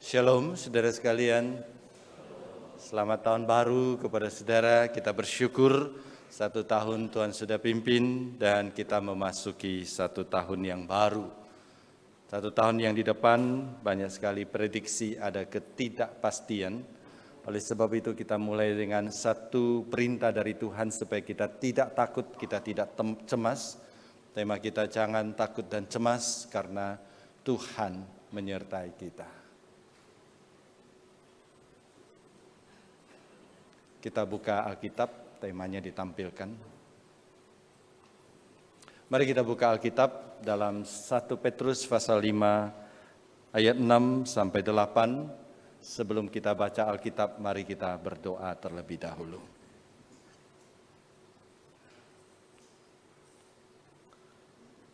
Shalom saudara sekalian, selamat tahun baru kepada saudara. Kita bersyukur 1 tahun Tuhan sudah pimpin dan kita memasuki 1 tahun yang baru. 1 tahun yang di depan banyak sekali prediksi, ada ketidakpastian. Oleh sebab itu kita mulai dengan satu perintah dari Tuhan supaya kita tidak takut, kita tidak cemas. Tema kita jangan takut dan cemas karena Tuhan menyertai kita. Kita buka Alkitab, temanya ditampilkan. Mari kita buka Alkitab dalam 1 Petrus pasal 5 ayat 6 sampai 8. Sebelum kita baca Alkitab, mari kita berdoa terlebih dahulu.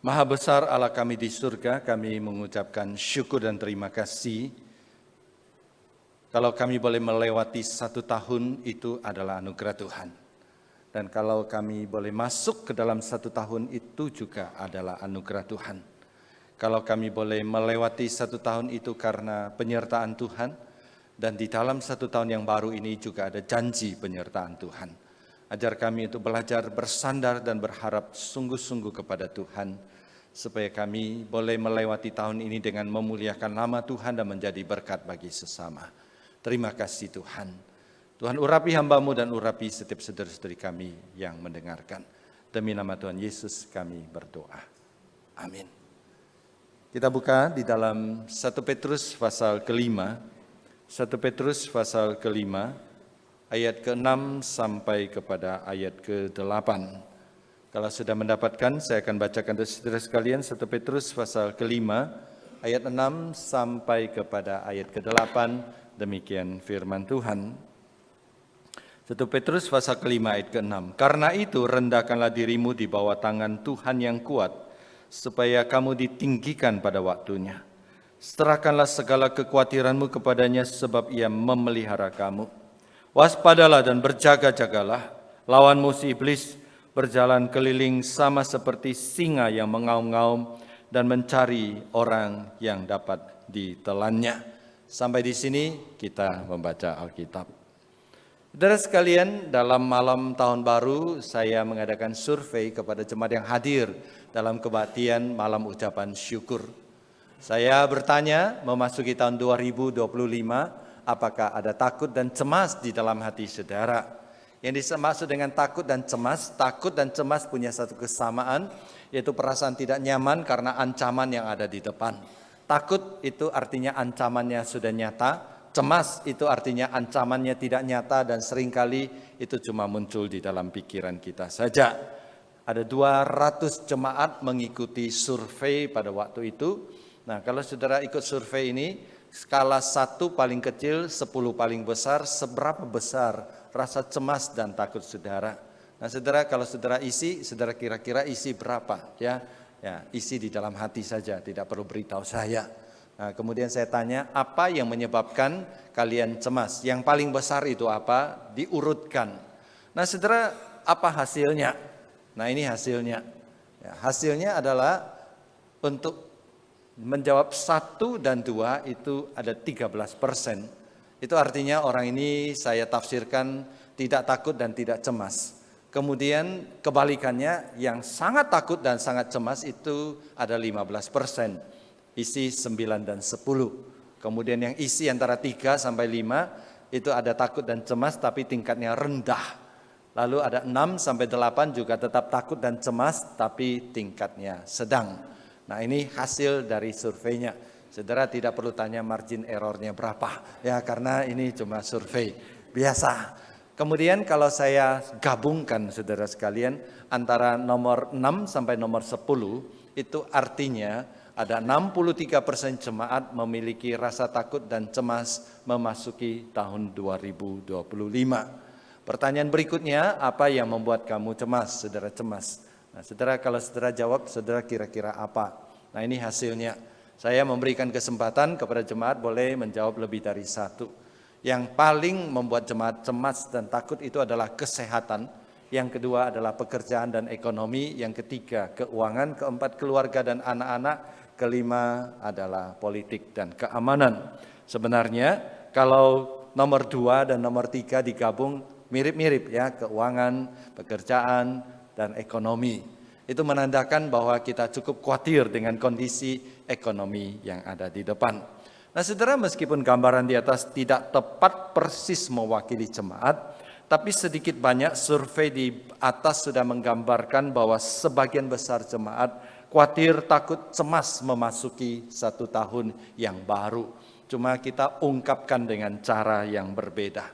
Maha besar Allah kami di surga, kami mengucapkan syukur dan terima kasih. Kalau kami boleh melewati 1 tahun, itu adalah anugerah Tuhan. Dan kalau kami boleh masuk ke dalam 1 tahun, itu juga adalah anugerah Tuhan. Kalau kami boleh melewati 1 tahun, itu karena penyertaan Tuhan. Dan di dalam 1 tahun yang baru ini juga ada janji penyertaan Tuhan. Ajar kami untuk belajar bersandar dan berharap sungguh-sungguh kepada Tuhan. Supaya kami boleh melewati tahun ini dengan memuliakan nama Tuhan dan menjadi berkat bagi sesama. Terima kasih Tuhan. Tuhan urapi hamba-Mu dan urapi setiap saudara-saudari kami yang mendengarkan. Demi nama Tuhan Yesus kami berdoa. Amin. Kita buka di dalam 1 Petrus pasal ke-5. 1 Petrus pasal ke-5 ayat ke-6 sampai kepada ayat ke-8. Kalau sudah mendapatkan, saya akan bacakan untuk saudara sekalian 1 Petrus pasal ke-5 ayat 6 sampai kepada ayat ke-8. Demikian firman Tuhan. 1 Petrus pasal ke-5 ayat ke-6. Karena itu rendahkanlah dirimu di bawah tangan Tuhan yang kuat, supaya kamu ditinggikan pada waktunya. Serahkanlah segala kekhawatiranmu kepadanya sebab ia memelihara kamu. Waspadalah dan berjaga-jagalah, lawan musuh iblis berjalan keliling sama seperti singa yang mengaum-ngaum dan mencari orang yang dapat ditelannya. Sampai di sini kita membaca Alkitab. Saudara sekalian, dalam malam tahun baru saya mengadakan survei kepada jemaat yang hadir dalam kebaktian malam ucapan syukur. Saya bertanya, memasuki tahun 2025, apakah ada takut dan cemas di dalam hati saudara? Yang dimaksud dengan takut dan cemas punya satu kesamaan, yaitu perasaan tidak nyaman karena ancaman yang ada di depan. Takut itu artinya ancamannya sudah nyata, cemas itu artinya ancamannya tidak nyata dan seringkali itu cuma muncul di dalam pikiran kita saja. Ada 200 jemaat mengikuti survei pada waktu itu. Nah, kalau saudara ikut survei ini, skala 1 paling kecil, 10 paling besar, seberapa besar rasa cemas dan takut saudara? Nah, saudara kalau saudara isi, saudara kira-kira isi berapa? Ya, isi di dalam hati saja, tidak perlu beritahu saya. Nah, kemudian saya tanya, apa yang menyebabkan kalian cemas? Yang paling besar itu apa? Diurutkan. Nah, saudara, apa hasilnya? Nah, ini hasilnya. Ya, hasilnya adalah untuk menjawab 1 dan 2 itu ada 13%. Itu artinya orang ini saya tafsirkan tidak takut dan tidak cemas. Kemudian kebalikannya yang sangat takut dan sangat cemas itu ada 15%. Isi 9 dan 10. Kemudian yang isi antara 3 sampai 5 itu ada takut dan cemas tapi tingkatnya rendah. Lalu ada 6 sampai 8 juga tetap takut dan cemas tapi tingkatnya sedang. Nah, ini hasil dari surveinya. Saudara tidak perlu tanya margin errornya berapa. Ya, karena ini cuma survei biasa. Kemudian kalau saya gabungkan saudara sekalian antara nomor 6 sampai nomor 10 itu artinya ada 63% jemaat memiliki rasa takut dan cemas memasuki tahun 2025. Pertanyaan berikutnya, apa yang membuat kamu cemas, saudara cemas? Nah, saudara kalau saudara jawab, saudara kira-kira apa? Nah, ini hasilnya. Saya memberikan kesempatan kepada jemaat boleh menjawab lebih dari 1. Yang paling membuat jemaat cemas dan takut itu adalah kesehatan. Yang kedua adalah pekerjaan dan ekonomi. Yang ketiga keuangan. Keempat keluarga dan anak-anak. Kelima adalah politik dan keamanan. Sebenarnya kalau nomor 2 dan nomor 3 digabung mirip-mirip ya, keuangan, pekerjaan, dan ekonomi. Itu menandakan bahwa kita cukup khawatir dengan kondisi ekonomi yang ada di depan. Nah saudara, meskipun gambaran di atas tidak tepat persis mewakili jemaat, tapi sedikit banyak survei di atas sudah menggambarkan bahwa sebagian besar jemaat khawatir, takut, cemas memasuki satu tahun yang baru. Cuma kita ungkapkan dengan cara yang berbeda.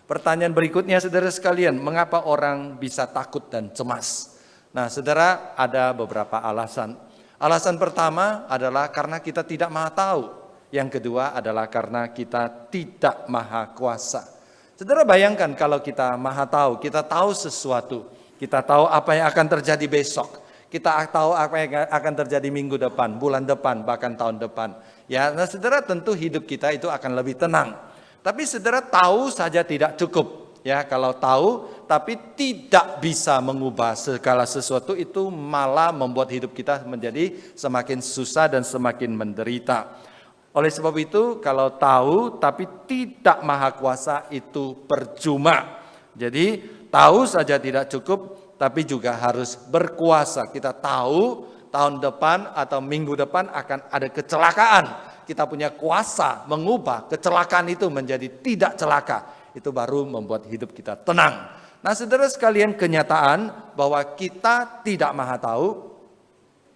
Pertanyaan berikutnya saudara sekalian, mengapa orang bisa takut dan cemas? Nah saudara, ada beberapa alasan. Alasan pertama adalah karena kita tidak maha tahu. Yang kedua adalah karena kita tidak maha kuasa. Saudara bayangkan kalau kita maha tahu, kita tahu sesuatu. Kita tahu apa yang akan terjadi besok. Kita tahu apa yang akan terjadi minggu depan, bulan depan, bahkan tahun depan. Ya, nah saudara, tentu hidup kita itu akan lebih tenang. Tapi saudara, tahu saja tidak cukup. Ya, kalau tahu tapi tidak bisa mengubah segala sesuatu, itu malah membuat hidup kita menjadi semakin susah dan semakin menderita. Oleh sebab itu, kalau tahu tapi tidak maha kuasa itu percuma. Jadi tahu saja tidak cukup, tapi juga harus berkuasa. Kita tahu tahun depan atau minggu depan akan ada kecelakaan. Kita punya kuasa mengubah kecelakaan itu menjadi tidak celaka. Itu baru membuat hidup kita tenang. Nah saudara sekalian, kenyataan bahwa kita tidak maha tahu,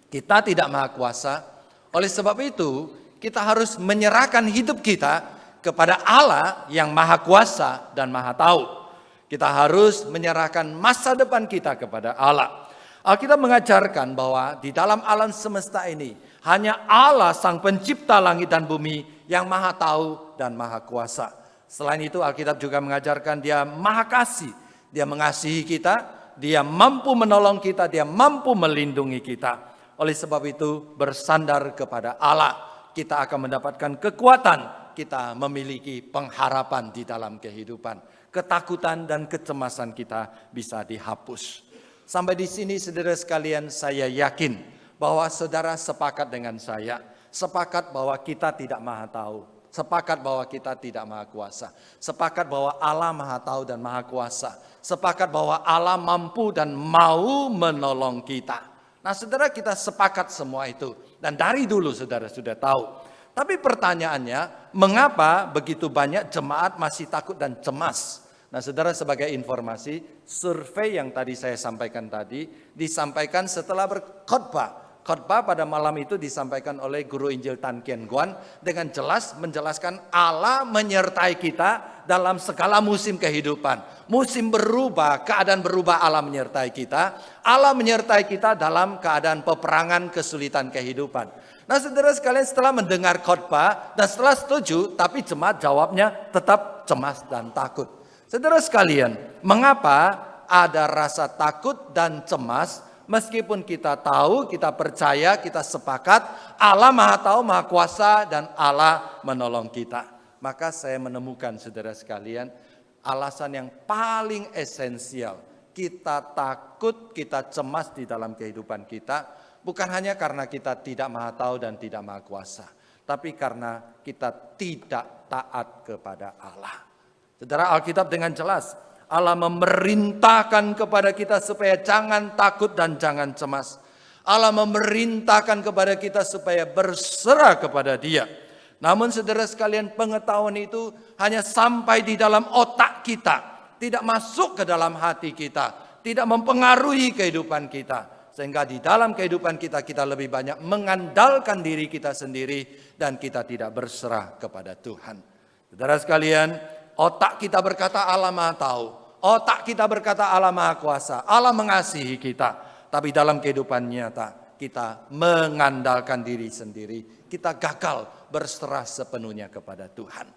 kita tidak maha kuasa. Oleh sebab itu, kita harus menyerahkan hidup kita kepada Allah yang maha kuasa dan maha tahu. Kita harus menyerahkan masa depan kita kepada Allah. Alkitab mengajarkan bahwa di dalam alam semesta ini hanya Allah sang pencipta langit dan bumi yang maha tahu dan maha kuasa. Selain itu Alkitab juga mengajarkan Dia maha kasih. Dia mengasihi kita, Dia mampu menolong kita, Dia mampu melindungi kita. Oleh sebab itu bersandar kepada Allah, kita akan mendapatkan kekuatan. Kita memiliki pengharapan di dalam kehidupan. Ketakutan dan kecemasan kita bisa dihapus. Sampai di sini saudara sekalian, saya yakin bahwa saudara sepakat dengan saya. Sepakat bahwa kita tidak maha tahu. Sepakat bahwa kita tidak maha kuasa. Sepakat bahwa Allah maha tahu dan maha kuasa. Sepakat bahwa Allah mampu dan mau menolong kita. Nah saudara, kita sepakat semua itu. Dan dari dulu saudara sudah tahu. Tapi pertanyaannya, mengapa begitu banyak jemaat masih takut dan cemas? Nah saudara, sebagai informasi, survei yang tadi saya sampaikan tadi disampaikan setelah berkhotbah. Khotbah pada malam itu disampaikan oleh Guru Injil Tan Kien Guan dengan jelas menjelaskan Allah menyertai kita dalam segala musim kehidupan. Musim berubah, keadaan berubah, Allah menyertai kita. Allah menyertai kita dalam keadaan peperangan, kesulitan kehidupan. Nah saudara sekalian, setelah mendengar khotbah dan setelah setuju, tapi jemaat jawabnya tetap cemas dan takut. Saudara sekalian, mengapa ada rasa takut dan cemas? Meskipun kita tahu, kita percaya, kita sepakat Allah maha tahu, maha kuasa dan Allah menolong kita. Maka saya menemukan saudara sekalian, alasan yang paling esensial kita takut, kita cemas di dalam kehidupan kita, bukan hanya karena kita tidak maha tahu dan tidak maha kuasa, tapi karena kita tidak taat kepada Allah. Saudara, Alkitab dengan jelas Allah memerintahkan kepada kita supaya jangan takut dan jangan cemas. Allah memerintahkan kepada kita supaya berserah kepada Dia. Namun saudara sekalian, pengetahuan itu hanya sampai di dalam otak kita, tidak masuk ke dalam hati kita, tidak mempengaruhi kehidupan kita. Sehingga di dalam kehidupan kita, kita lebih banyak mengandalkan diri kita sendiri dan kita tidak berserah kepada Tuhan. Saudara sekalian, otak kita berkata Allah maha tahu. Otak kita berkata Allah maha kuasa. Allah mengasihi kita. Tapi dalam kehidupan nyata kita mengandalkan diri sendiri. Kita gagal berserah sepenuhnya kepada Tuhan.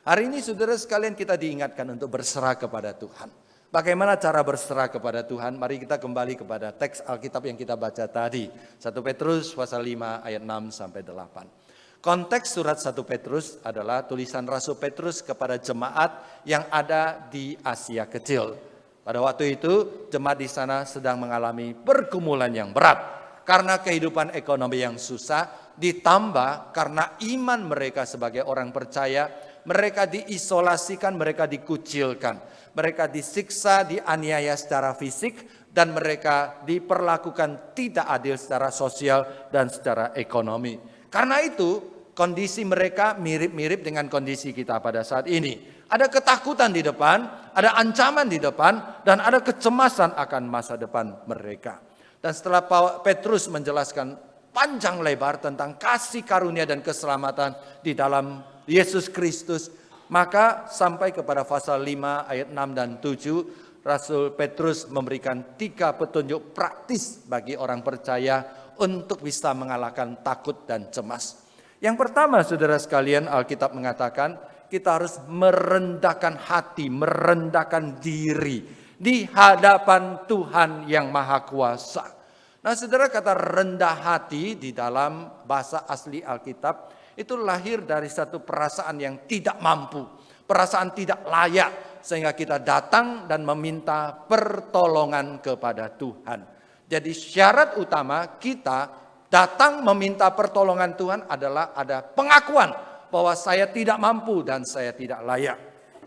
Hari ini saudara sekalian, kita diingatkan untuk berserah kepada Tuhan. Bagaimana cara berserah kepada Tuhan? Mari kita kembali kepada teks Alkitab yang kita baca tadi. 1 Petrus pasal 5 ayat 6 sampai 8. Konteks surat 1 Petrus adalah tulisan Rasul Petrus kepada jemaat yang ada di Asia Kecil. Pada waktu itu jemaat di sana sedang mengalami pergumulan yang berat. karena kehidupan ekonomi yang susah, ditambah karena iman mereka sebagai orang percaya, mereka diisolasikan, mereka dikucilkan, mereka disiksa, dianiaya secara fisik, dan mereka diperlakukan tidak adil secara sosial dan secara ekonomi. Karena itu, kondisi mereka mirip-mirip dengan kondisi kita pada saat ini. Ada ketakutan di depan, ada ancaman di depan, dan ada kecemasan akan masa depan mereka. Dan setelah Petrus menjelaskan panjang lebar tentang kasih karunia dan keselamatan di dalam Yesus Kristus, maka sampai kepada pasal 5 ayat 6 dan 7, Rasul Petrus memberikan 3 petunjuk praktis bagi orang percaya untuk bisa mengalahkan takut dan cemas. Yang pertama, saudara sekalian, Alkitab mengatakan kita harus merendahkan hati, merendahkan diri di hadapan Tuhan yang Maha Kuasa. Nah, saudara, kata rendah hati di dalam bahasa asli Alkitab itu lahir dari satu perasaan yang tidak mampu, perasaan tidak layak, sehingga kita datang dan meminta pertolongan kepada Tuhan. Jadi syarat utama kita datang meminta pertolongan Tuhan adalah ada pengakuan bahwa saya tidak mampu dan saya tidak layak.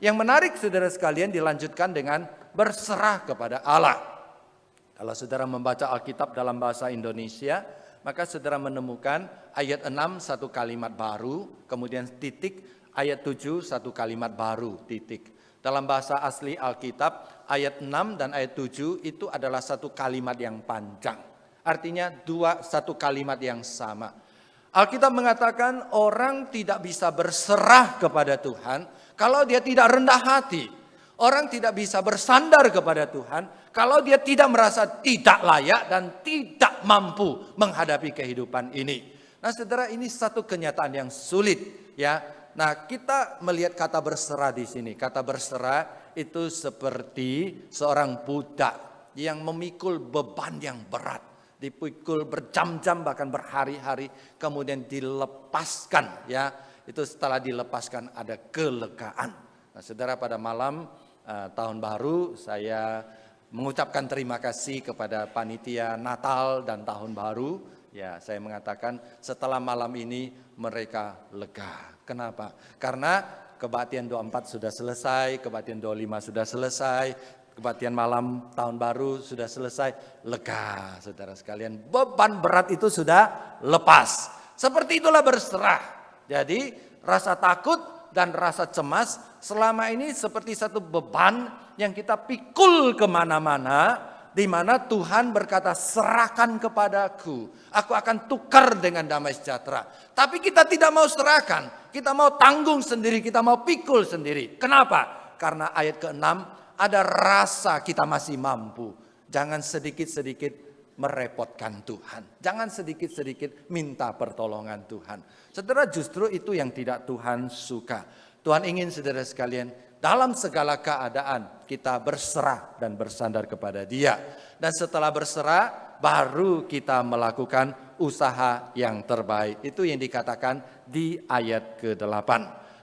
Yang menarik, saudara sekalian, dilanjutkan dengan berserah kepada Allah. Kalau saudara membaca Alkitab dalam bahasa Indonesia, maka saudara menemukan ayat 6 satu kalimat baru, kemudian titik, ayat 7 satu kalimat baru, titik. Dalam bahasa asli Alkitab, ayat 6 dan ayat 7 itu adalah satu kalimat yang panjang. Artinya satu kalimat yang sama. Alkitab mengatakan orang tidak bisa berserah kepada Tuhan kalau dia tidak rendah hati. Orang tidak bisa bersandar kepada Tuhan kalau dia tidak merasa tidak layak dan tidak mampu menghadapi kehidupan ini. Nah, saudara, ini satu kenyataan yang sulit, ya. Nah, kita melihat kata berserah di sini. Kata berserah itu seperti seorang budak yang memikul beban yang berat. Dipikul berjam-jam bahkan berhari-hari, kemudian dilepaskan, ya. Itu setelah dilepaskan ada kelegaan. Nah, saudara, pada malam tahun baru saya mengucapkan terima kasih kepada panitia Natal dan tahun baru. Ya, saya mengatakan setelah malam ini mereka lega. Kenapa? Karena kebaktian 24 sudah selesai, kebaktian 25 sudah selesai, kebaktian malam tahun baru sudah selesai. Lega, saudara sekalian. Beban berat itu sudah lepas. Seperti itulah berserah. Jadi rasa takut dan rasa cemas selama ini seperti satu beban yang kita pikul kemana-mana, di mana Tuhan berkata, serahkan kepadaku, aku akan tukar dengan damai sejahtera. Tapi kita tidak mau serahkan, kita mau tanggung sendiri, kita mau pikul sendiri. Kenapa? Karena ayat ke-6 ada rasa kita masih mampu. Jangan sedikit-sedikit merepotkan Tuhan. Jangan sedikit-sedikit minta pertolongan Tuhan. Saudara, justru itu yang tidak Tuhan suka. Tuhan ingin saudara sekalian, dalam segala keadaan kita berserah dan bersandar kepada Dia. Dan setelah berserah, baru kita melakukan usaha yang terbaik. Itu yang dikatakan di ayat ke-8.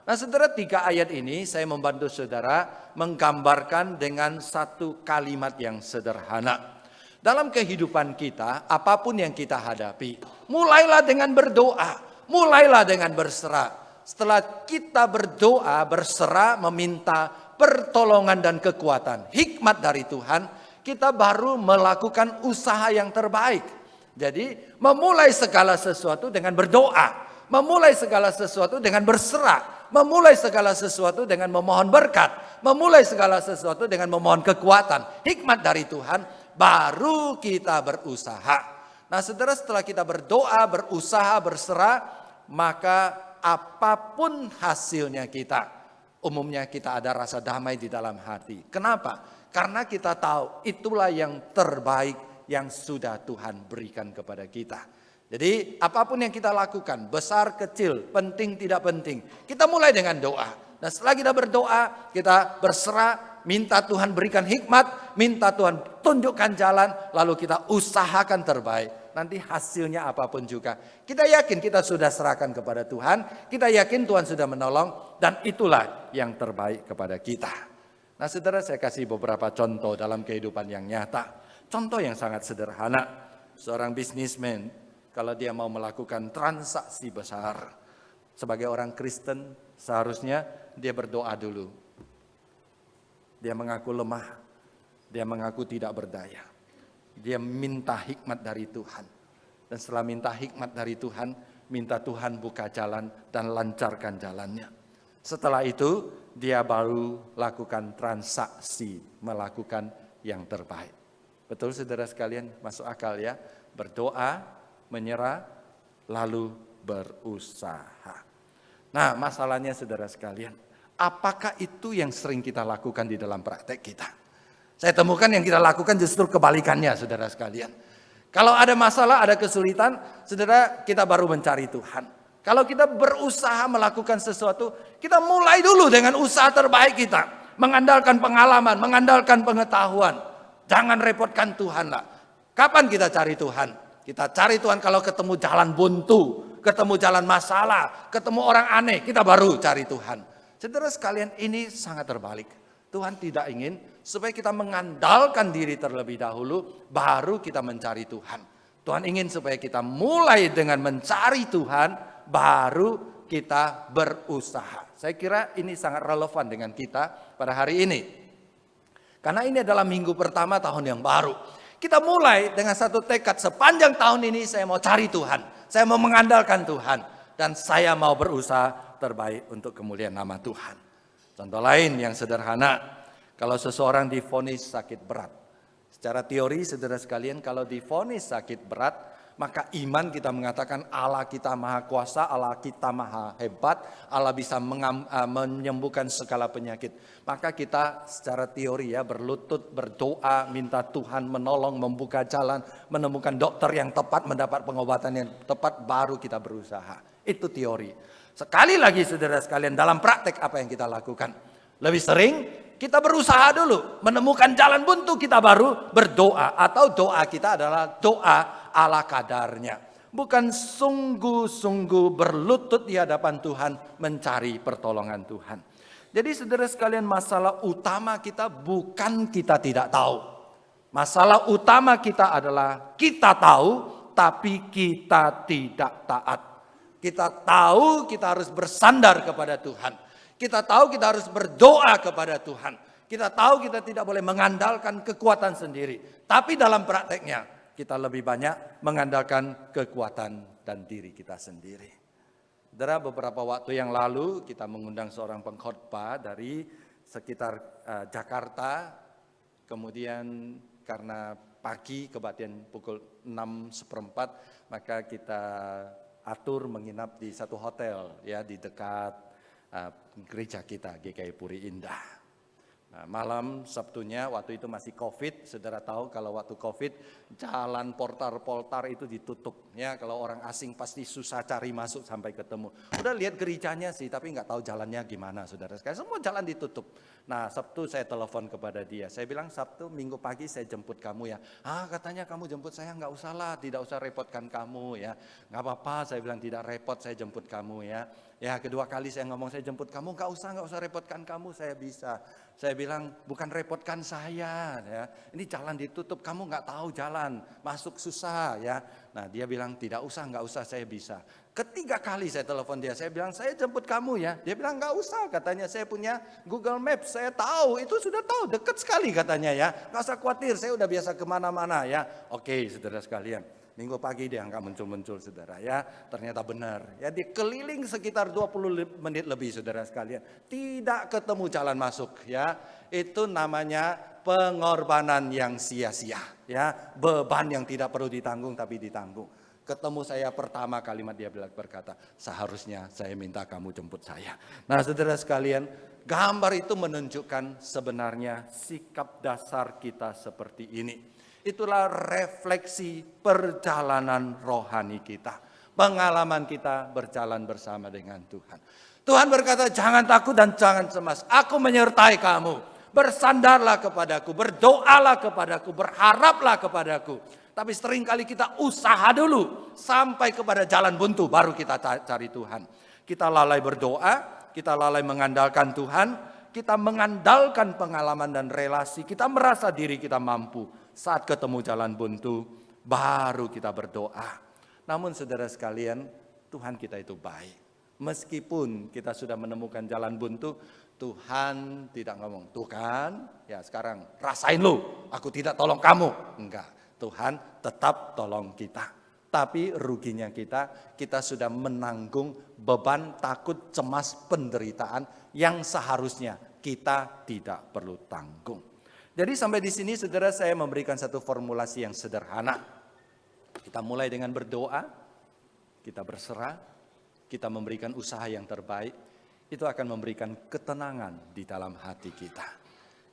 Nah, saudara, 3 ayat ini saya membantu saudara menggambarkan dengan satu kalimat yang sederhana. Dalam kehidupan kita, apapun yang kita hadapi, mulailah dengan berdoa, mulailah dengan berserah. Setelah kita berdoa, berserah, meminta pertolongan dan kekuatan, hikmat dari Tuhan, kita baru melakukan usaha yang terbaik. Jadi, memulai segala sesuatu dengan berdoa, memulai segala sesuatu dengan berserah, memulai segala sesuatu dengan memohon berkat, memulai segala sesuatu dengan memohon kekuatan, hikmat dari Tuhan, baru kita berusaha. Nah, saudara, setelah kita berdoa, berusaha, berserah, maka apapun hasilnya kita, umumnya kita ada rasa damai di dalam hati. Kenapa? Karena kita tahu itulah yang terbaik yang sudah Tuhan berikan kepada kita. Jadi apapun yang kita lakukan, besar, kecil, penting, tidak penting, kita mulai dengan doa. Nah, setelah kita berdoa, kita berserah, minta Tuhan berikan hikmat, minta Tuhan tunjukkan jalan, lalu kita usahakan terbaik. Nanti hasilnya apapun juga, kita yakin kita sudah serahkan kepada Tuhan, kita yakin Tuhan sudah menolong, dan itulah yang terbaik kepada kita. Nah, saudara, saya kasih beberapa contoh dalam kehidupan yang nyata. Contoh yang sangat sederhana. Seorang bisnismen, kalau dia mau melakukan transaksi besar, sebagai orang Kristen, seharusnya dia berdoa dulu. Dia mengaku lemah, dia mengaku tidak berdaya. Dia minta hikmat dari Tuhan. Dan setelah minta hikmat dari Tuhan, minta Tuhan buka jalan dan lancarkan jalannya. Setelah itu, dia baru lakukan transaksi, melakukan yang terbaik. Betul saudara sekalian, masuk akal ya. Berdoa, menyerah, lalu berusaha. Nah, masalahnya saudara sekalian, apakah itu yang sering kita lakukan di dalam praktek kita? Saya temukan yang kita lakukan justru kebalikannya saudara sekalian. Kalau ada masalah, ada kesulitan, saudara, kita baru mencari Tuhan. Kalau kita berusaha melakukan sesuatu, kita mulai dulu dengan usaha terbaik kita. Mengandalkan pengalaman, mengandalkan pengetahuan. Jangan repotkan Tuhan lah. Kapan kita cari Tuhan? Kita cari Tuhan kalau ketemu jalan buntu, ketemu jalan masalah, ketemu orang aneh, kita baru cari Tuhan. Saudara sekalian, ini sangat terbalik. Tuhan tidak ingin supaya kita mengandalkan diri terlebih dahulu, baru kita mencari Tuhan. Tuhan ingin supaya kita mulai dengan mencari Tuhan, baru kita berusaha. Saya kira ini sangat relevan dengan kita pada hari ini. Karena ini adalah minggu pertama tahun yang baru. Kita mulai dengan satu tekad, sepanjang tahun ini saya mau cari Tuhan. Saya mau mengandalkan Tuhan. Dan saya mau berusaha terbaik untuk kemuliaan nama Tuhan. Contoh lain yang sederhana, kalau seseorang divonis sakit berat. Secara teori saudara sekalian, kalau divonis sakit berat, maka iman kita mengatakan Allah kita maha kuasa, Allah kita maha hebat, Allah bisa menyembuhkan segala penyakit. Maka kita secara teori ya berlutut, berdoa, minta Tuhan menolong, membuka jalan, menemukan dokter yang tepat, mendapat pengobatan yang tepat, baru kita berusaha. Itu teori. Sekali lagi saudara sekalian, dalam praktek apa yang kita lakukan? Lebih sering kita berusaha dulu, menemukan jalan buntu kita baru berdoa. Atau doa kita adalah doa ala kadarnya. Bukan sungguh-sungguh berlutut di hadapan Tuhan mencari pertolongan Tuhan. Jadi saudara sekalian, masalah utama kita bukan kita tidak tahu. Masalah utama kita adalah kita tahu tapi kita tidak taat. Kita tahu kita harus bersandar kepada Tuhan. Kita tahu kita harus berdoa kepada Tuhan. Kita tahu kita tidak boleh mengandalkan kekuatan sendiri. Tapi dalam prakteknya kita lebih banyak mengandalkan kekuatan dan diri kita sendiri. Saudara, beberapa waktu yang lalu kita mengundang seorang pengkhotbah dari sekitar Jakarta. Kemudian karena pagi kebaktian pukul 6:15, maka kita atur menginap di satu hotel ya di dekat gereja kita, GKI Puri Indah. Nah, malam Sabtunya waktu itu masih Covid, saudara tahu kalau waktu Covid jalan portar-portar itu ditutup ya, kalau orang asing pasti susah cari masuk sampai ketemu. Udah lihat gerejanya sih tapi nggak tahu jalannya gimana saudara sekalian, semua jalan ditutup. Nah Sabtu saya telepon kepada dia, saya bilang Sabtu minggu pagi saya jemput kamu ya. Katanya kamu jemput saya, nggak usah lah, tidak usah repotkan kamu ya. Nggak apa-apa, saya bilang tidak repot, saya jemput kamu ya. Ya kedua kali saya ngomong saya jemput kamu, nggak usah repotkan kamu, saya bisa. Saya bilang bukan repotkan saya ya, ini jalan ditutup, kamu nggak tahu jalan, masuk susah ya. Nah dia bilang nggak usah, saya bisa. Ketiga kali saya telepon dia, saya bilang saya jemput kamu ya. Dia bilang nggak usah, katanya saya punya Google Maps, saya tahu, itu sudah tahu, dekat sekali katanya ya. Nggak usah khawatir, saya udah biasa kemana-mana ya. Oke saudara sekalian. Minggu pagi dia nggak muncul-muncul saudara ya, ternyata benar. Ya dia keliling sekitar 20 menit lebih saudara sekalian. Tidak ketemu jalan masuk ya. Itu namanya pengorbanan yang sia-sia ya. Beban yang tidak perlu ditanggung tapi ditanggung. Ketemu saya pertama kalimat dia berkata, seharusnya saya minta kamu jemput saya. Nah saudara sekalian, gambar itu menunjukkan sebenarnya sikap dasar kita seperti ini. Itulah refleksi perjalanan rohani kita. Pengalaman kita berjalan bersama dengan Tuhan. Tuhan berkata jangan takut dan jangan cemas. Aku menyertai kamu. Bersandarlah kepadaku, berdoalah kepadaku, berharaplah kepadaku. Tapi seringkali kita usaha dulu sampai kepada jalan buntu baru kita cari Tuhan. Kita lalai berdoa, kita lalai mengandalkan Tuhan, kita mengandalkan pengalaman dan relasi, kita merasa diri kita mampu. Saat ketemu jalan buntu, baru kita berdoa. Namun saudara sekalian, Tuhan kita itu baik. Meskipun kita sudah menemukan jalan buntu, Tuhan tidak ngomong, "Tuh kan, ya sekarang rasain lu, aku tidak tolong kamu." Enggak, Tuhan tetap tolong kita. Tapi ruginya kita sudah menanggung beban takut, cemas, penderitaan yang seharusnya kita tidak perlu tanggung. Jadi sampai di sini saudara, saya memberikan satu formulasi yang sederhana. Kita mulai dengan berdoa, kita berserah, kita memberikan usaha yang terbaik, itu akan memberikan ketenangan di dalam hati kita.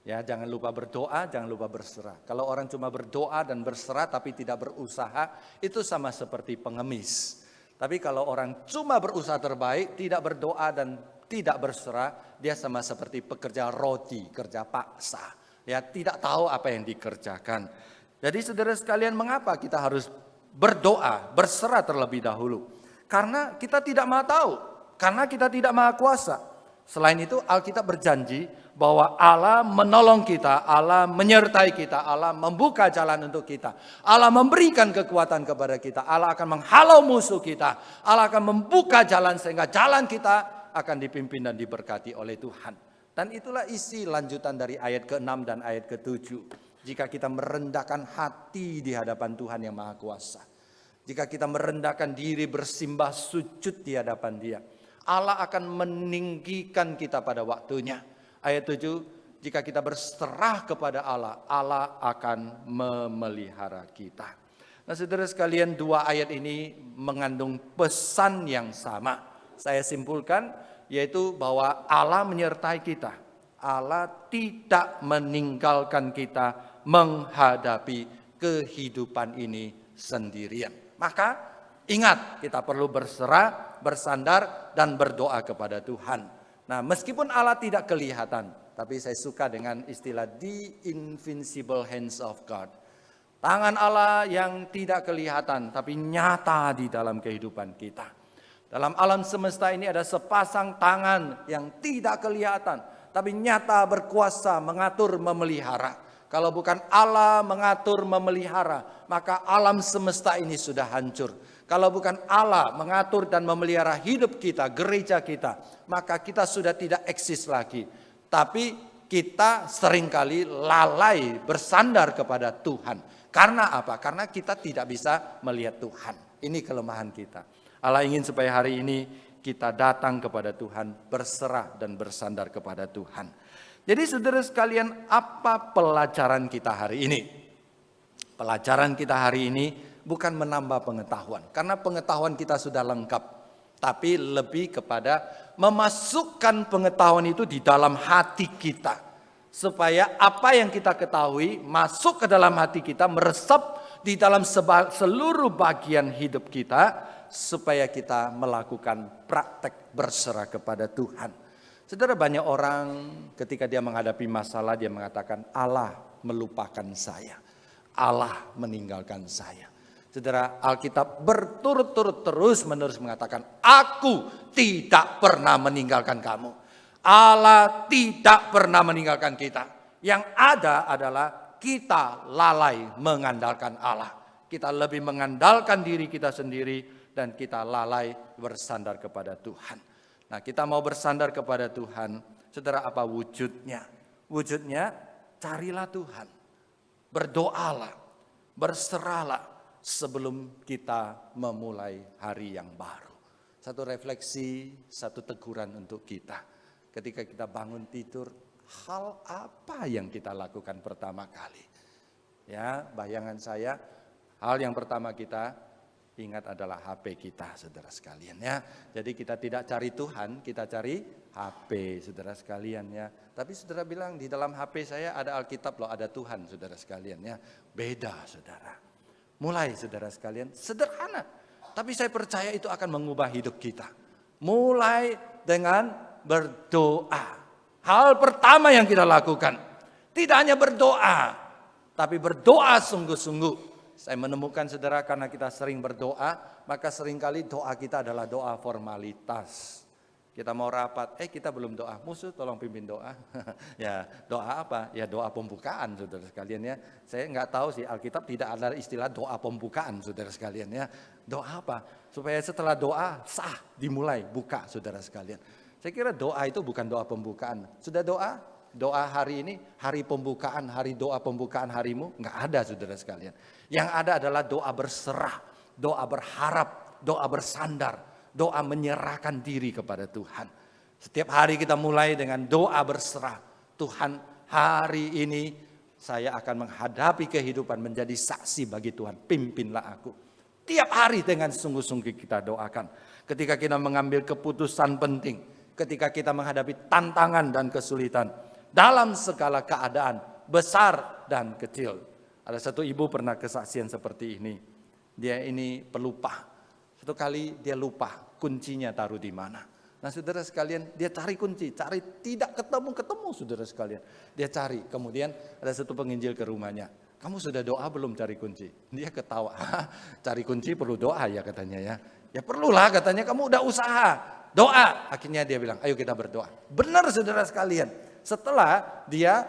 Ya, jangan lupa berdoa, jangan lupa berserah. Kalau orang cuma berdoa dan berserah tapi tidak berusaha, itu sama seperti pengemis. Tapi kalau orang cuma berusaha terbaik, tidak berdoa dan tidak berserah, dia sama seperti pekerja roti, kerja paksa. Ya, tidak tahu apa yang dikerjakan. Jadi saudara sekalian, mengapa kita harus berdoa, berserah terlebih dahulu? Karena kita tidak maha tahu, karena kita tidak maha kuasa. Selain itu, Alkitab berjanji bahwa Allah menolong kita, Allah menyertai kita, Allah membuka jalan untuk kita, Allah memberikan kekuatan kepada kita, Allah akan menghalau musuh kita, Allah akan membuka jalan sehingga jalan kita akan dipimpin dan diberkati oleh Tuhan. Dan itulah isi lanjutan dari ayat ke-6 dan ayat ke-7. Jika kita merendahkan hati di hadapan Tuhan yang Maha Kuasa, jika kita merendahkan diri bersimbah sujud di hadapan Dia, Allah akan meninggikan kita pada waktunya. Ayat 7, jika kita berserah kepada Allah, Allah akan memelihara kita. Nah saudara sekalian, dua ayat ini mengandung pesan yang sama. Saya simpulkan, yaitu bahwa Allah menyertai kita. Allah tidak meninggalkan kita menghadapi kehidupan ini sendirian. Maka ingat, kita perlu berserah, bersandar, dan berdoa kepada Tuhan. Nah, meskipun Allah tidak kelihatan, tapi saya suka dengan istilah the invincible hands of God. Tangan Allah yang tidak kelihatan, tapi nyata di dalam kehidupan kita. Dalam alam semesta ini ada sepasang tangan yang tidak kelihatan, tapi nyata, berkuasa, mengatur, memelihara. Kalau bukan Allah mengatur, memelihara, maka alam semesta ini sudah hancur. Kalau bukan Allah mengatur dan memelihara hidup kita, gereja kita, maka kita sudah tidak eksis lagi. Tapi kita seringkali lalai bersandar kepada Tuhan. Karena apa? Karena kita tidak bisa melihat Tuhan. Ini kelemahan kita. Allah ingin supaya hari ini kita datang kepada Tuhan, berserah dan bersandar kepada Tuhan. Jadi saudara sekalian, apa pelajaran kita hari ini? Pelajaran kita hari ini bukan menambah pengetahuan, karena pengetahuan kita sudah lengkap, tapi lebih kepada memasukkan pengetahuan itu di dalam hati kita, supaya apa yang kita ketahui masuk ke dalam hati kita, meresap di dalam seluruh bagian hidup kita, supaya kita melakukan praktek berserah kepada Tuhan. Saudara, banyak orang ketika dia menghadapi masalah, dia mengatakan Allah melupakan saya, Allah meninggalkan saya. Saudara, Alkitab berturut-turut terus-menerus mengatakan, aku tidak pernah meninggalkan kamu. Allah tidak pernah meninggalkan kita. Yang ada adalah kita lalai mengandalkan Allah. Kita lebih mengandalkan diri kita sendiri dan kita lalai bersandar kepada Tuhan. Nah, kita mau bersandar kepada Tuhan. Saudara, apa wujudnya? Wujudnya, carilah Tuhan. Berdoalah, berserahlah sebelum kita memulai hari yang baru. Satu refleksi, satu teguran untuk kita. Ketika kita bangun tidur, hal apa yang kita lakukan pertama kali? Ya, bayangan saya, hal yang pertama kita ingat adalah HP kita, saudara sekalian ya. Jadi kita tidak cari Tuhan, kita cari HP, saudara sekalian ya. Tapi saudara bilang, di dalam HP saya ada Alkitab loh, ada Tuhan, saudara sekalian ya. Beda, saudara. Mulai, saudara sekalian, sederhana. Tapi saya percaya itu akan mengubah hidup kita. Mulai dengan berdoa. Hal pertama yang kita lakukan, tidak hanya berdoa, tapi berdoa sungguh-sungguh. Saya menemukan, saudara, karena kita sering berdoa, maka seringkali doa kita adalah doa formalitas. Kita mau rapat, kita belum doa. Musuh tolong pimpin doa. Ya, doa apa? Ya doa pembukaan, saudara sekalian ya. Saya nggak tahu sih, Alkitab tidak ada istilah doa pembukaan, saudara sekalian ya. Doa apa? Supaya setelah doa sah dimulai buka, saudara sekalian. Saya kira doa itu bukan doa pembukaan. Sudah doa? Doa hari ini, hari pembukaan, hari doa pembukaan harimu? Nggak ada, saudara sekalian. Yang ada adalah doa berserah, doa berharap, doa bersandar. Doa menyerahkan diri kepada Tuhan. Setiap hari kita mulai dengan doa berserah. Tuhan, hari ini saya akan menghadapi kehidupan menjadi saksi bagi Tuhan. Pimpinlah aku. Tiap hari dengan sungguh-sungguh kita doakan. Ketika kita mengambil keputusan penting. Ketika kita menghadapi tantangan dan kesulitan. Dalam segala keadaan, besar dan kecil. Ada satu ibu pernah kesaksian seperti ini. Dia ini pelupa. Satu kali dia lupa kuncinya taruh di mana. Nah saudara sekalian, dia cari kunci, cari tidak ketemu saudara sekalian. Dia cari, kemudian ada satu penginjil ke rumahnya. Kamu sudah doa belum cari kunci? Dia ketawa, cari kunci perlu doa ya katanya ya. Ya perlulah katanya, kamu udah usaha, doa. Akhirnya dia bilang, ayo kita berdoa. Benar saudara sekalian, setelah dia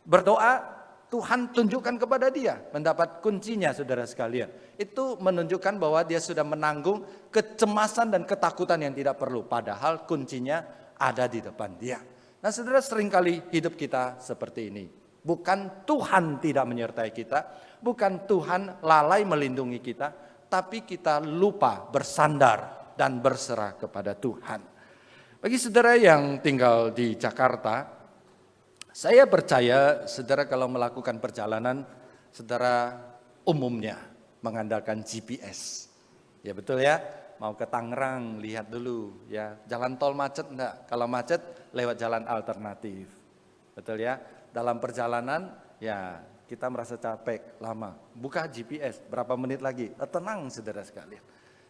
berdoa, Tuhan tunjukkan kepada dia, mendapat kuncinya saudara sekalian. Itu menunjukkan bahwa dia sudah menanggung kecemasan dan ketakutan yang tidak perlu. Padahal kuncinya ada di depan dia. Nah saudara, seringkali hidup kita seperti ini. Bukan Tuhan tidak menyertai kita, bukan Tuhan lalai melindungi kita, tapi kita lupa bersandar dan berserah kepada Tuhan. Bagi saudara yang tinggal di Jakarta, saya percaya saudara kalau melakukan perjalanan, saudara umumnya mengandalkan GPS. Ya betul ya, mau ke Tangerang lihat dulu ya, jalan tol macet enggak? Kalau macet lewat jalan alternatif. Betul ya, dalam perjalanan ya kita merasa capek, lama. Buka GPS, berapa menit lagi? Tenang saudara sekalian.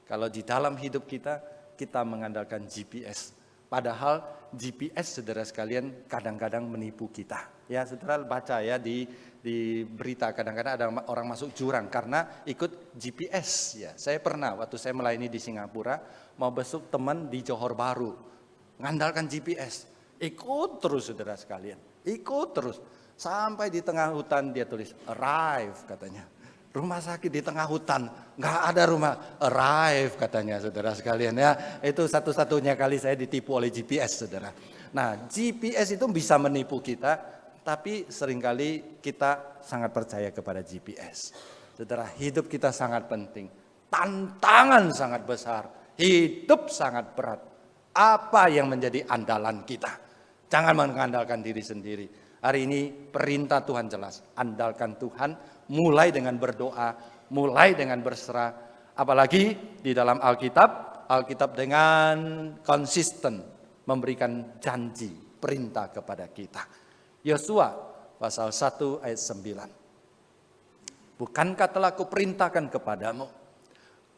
Kalau di dalam hidup kita, kita mengandalkan GPS. Padahal GPS saudara sekalian kadang-kadang menipu kita. Ya saudara baca ya di berita kadang-kadang ada orang masuk jurang karena ikut GPS. Ya saya pernah waktu saya melayani di Singapura mau besuk teman di Johor Bahru. Ngandalkan GPS. Ikut terus saudara sekalian. Ikut terus. Sampai di tengah hutan dia tulis arrive katanya. Rumah sakit di tengah hutan, nggak ada rumah, arrive katanya saudara sekalian ya. Itu satu-satunya kali saya ditipu oleh GPS saudara. Nah GPS itu bisa menipu kita, tapi seringkali kita sangat percaya kepada GPS. Saudara, hidup kita sangat penting, tantangan sangat besar, hidup sangat berat. Apa yang menjadi andalan kita? Jangan mengandalkan diri sendiri. Hari ini perintah Tuhan jelas, andalkan Tuhan, mulai dengan berdoa, mulai dengan berserah. Apalagi di dalam Alkitab dengan konsisten memberikan janji, perintah kepada kita. Yosua pasal 1 ayat 9. Bukankah telah kuperintahkan kepadamu,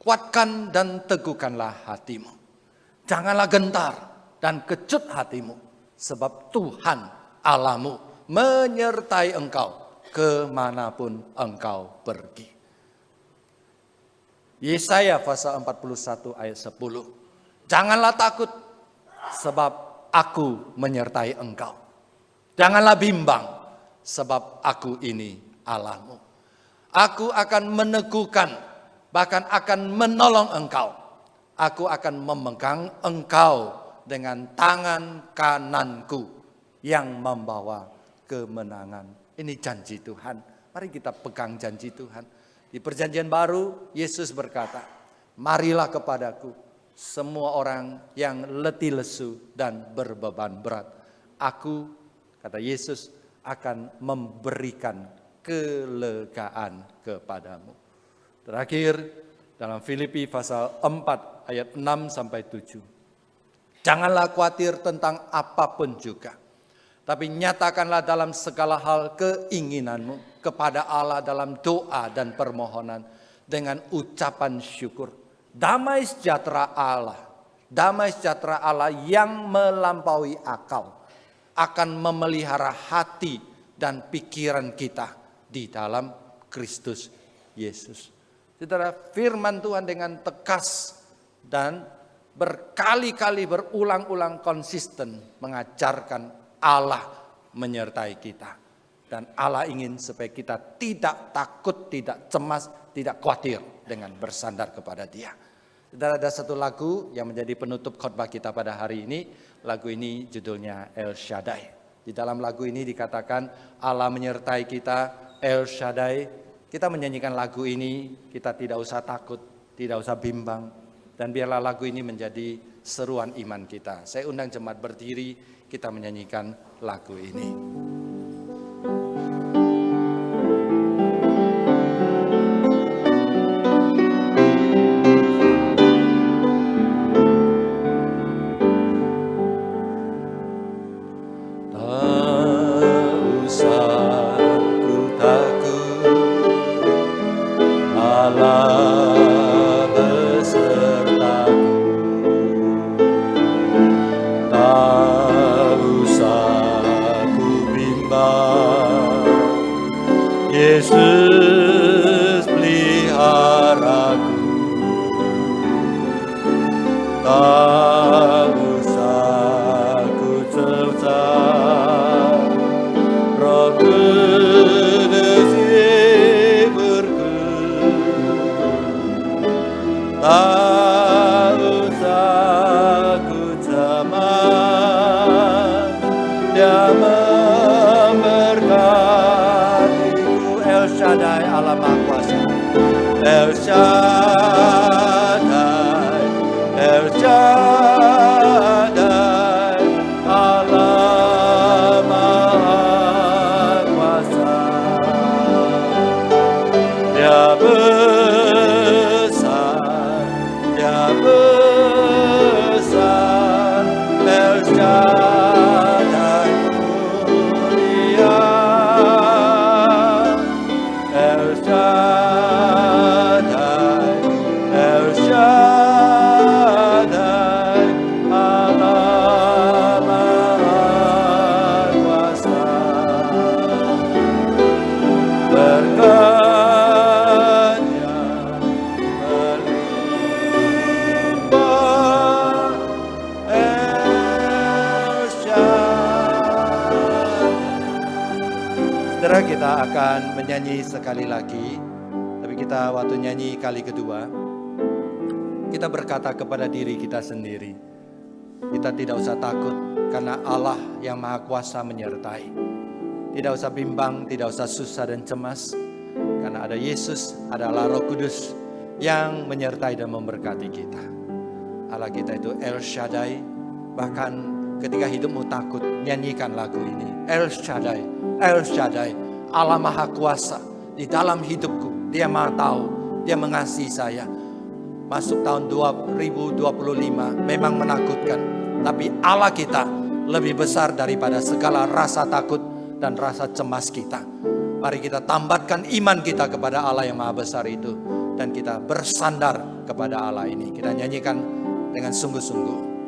kuatkan dan teguhkanlah hatimu. Janganlah gentar dan kecut hatimu, sebab Tuhan Allahmu menyertai engkau kemanapun engkau pergi. Yesaya pasal 41 ayat 10. Janganlah takut sebab aku menyertai engkau. Janganlah bimbang sebab aku ini Allahmu. Aku akan meneguhkan, bahkan akan menolong engkau. Aku akan memegang engkau dengan tangan kananku yang membawa kemenangan. Ini janji Tuhan. Mari kita pegang janji Tuhan. Di perjanjian baru Yesus berkata, marilah kepadaku semua orang yang letih lesu dan berbeban berat. Aku, kata Yesus, akan memberikan kelegaan kepadamu. Terakhir dalam Filipi pasal 4 ayat 6 sampai 7. Janganlah khawatir tentang apapun juga, tapi nyatakanlah dalam segala hal keinginanmu kepada Allah dalam doa dan permohonan dengan ucapan syukur. Damai sejahtera Allah yang melampaui akal akan memelihara hati dan pikiran kita di dalam Kristus Yesus. Saudara, firman Tuhan dengan tegas dan berkali-kali berulang-ulang konsisten mengajarkan Allah menyertai kita. Dan Allah ingin supaya kita tidak takut, tidak cemas, tidak khawatir dengan bersandar kepada Dia. Dan ada satu lagu yang menjadi penutup khotbah kita pada hari ini. Lagu ini judulnya El Shaddai. Di dalam lagu ini dikatakan Allah menyertai kita, El Shaddai. Kita menyanyikan lagu ini, kita tidak usah takut, tidak usah bimbang. Dan biarlah lagu ini menjadi seruan iman kita. Saya undang jemaat berdiri, kita menyanyikan lagu ini. Yesus peliharaku, tak usah ku cemas, Roh Kudus hiburku, tak usah ku cemas, Dia El Shaddai, Allah Maha Kuasa. El Shaddai, El Shaddai, Allah Maha Kuasa. Dia besar, Dia besar, El Shaddai mulia. El Shaddai, El Shaddai, Allah Maha Kuasa. Berkatnya melimpah, El Shaddai. Saudara, kita akan menyanyi sekali lagi, tapi kita waktu nyanyi kali kedua, kita berkata kepada diri kita sendiri, kita tidak usah takut karena Allah yang Maha Kuasa menyertai. Tidak usah bimbang, tidak usah susah dan cemas, karena ada Yesus, ada Allah Roh Kudus yang menyertai dan memberkati kita. Allah kita itu El Shaddai. Bahkan ketika hidupmu takut, nyanyikan lagu ini. El Shaddai, El Shaddai, Allah Maha Kuasa di dalam hidupku. Dia Maha tahu, Dia mengasihi saya. Masuk tahun 2025 memang menakutkan, tapi Allah kita lebih besar daripada segala rasa takut dan rasa cemas kita. Mari kita tambatkan iman kita kepada Allah yang Maha Besar itu, dan kita bersandar kepada Allah ini. Kita nyanyikan dengan sungguh-sungguh.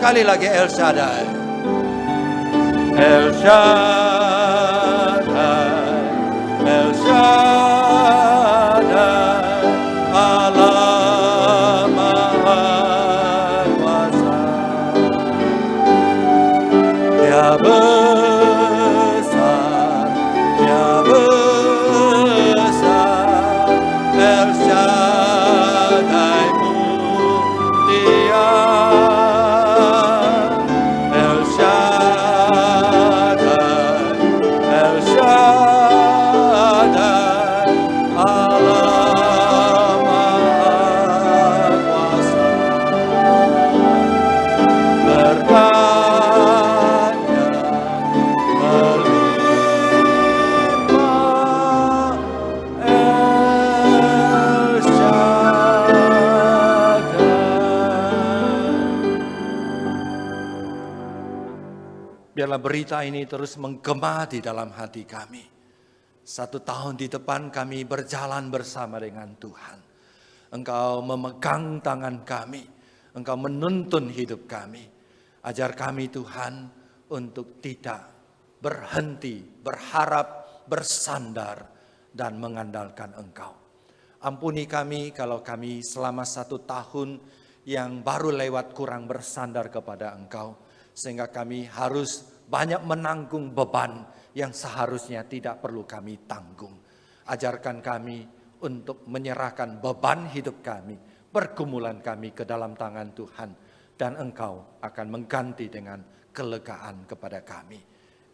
Sekali lagi El Shaddai. El Shaddai, El Shaddai, Allah Maha Kuasa. Dia besar, Dia besar, El Shaddai mulia. El Shaddai, El Shaddai, Allah Maha Kuasa. Berkatnya melimpah, El Shaddai. Biarlah berita ini terus menggema di dalam hati kami. 1 tahun di depan kami berjalan bersama dengan Tuhan. Engkau memegang tangan kami. Engkau menuntun hidup kami. Ajar kami Tuhan untuk tidak berhenti, berharap, bersandar, dan mengandalkan Engkau. Ampuni kami kalau kami selama 1 tahun yang baru lewat kurang bersandar kepada Engkau. Sehingga kami harus banyak menanggung beban yang seharusnya tidak perlu kami tanggung. Ajarkan kami untuk menyerahkan beban hidup kami, pergumulan kami ke dalam tangan Tuhan. Dan Engkau akan mengganti dengan kelegaan kepada kami.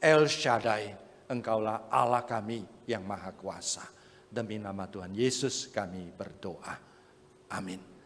El Shaddai, Engkaulah Allah kami yang maha kuasa. Demi nama Tuhan Yesus kami berdoa. Amin.